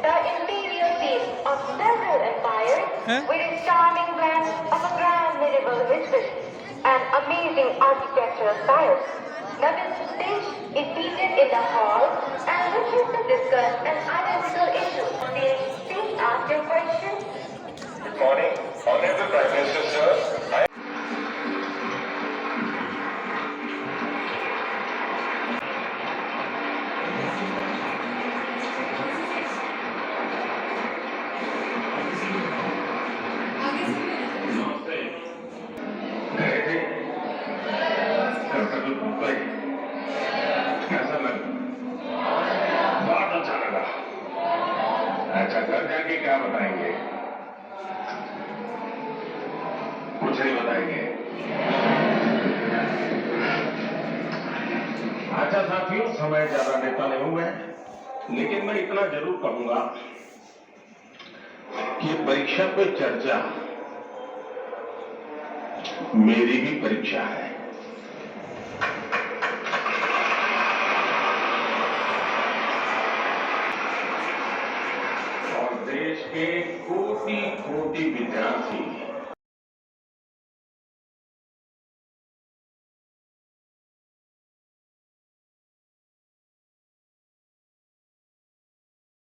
the imperial seat of several empires, with its charming blend of a grand medieval history and amazing architectural styles. Now this stage is seated in the hall and wishes to discuss an identical issue. Please ask your question. Good morning, Honorable Prime Minister, sir. बहुत अच्छा लगा। अच्छा, घर जाके क्या बताएंगे? कुछ नहीं बताएंगे। अच्छा साथियों, समय ज्यादा लेता नहीं हूं मैं, लेकिन मैं इतना जरूर कहूंगा कि परीक्षा पे चर्चा मेरी भी परीक्षा है। और देश के कोटि-कोटि विद्यार्थी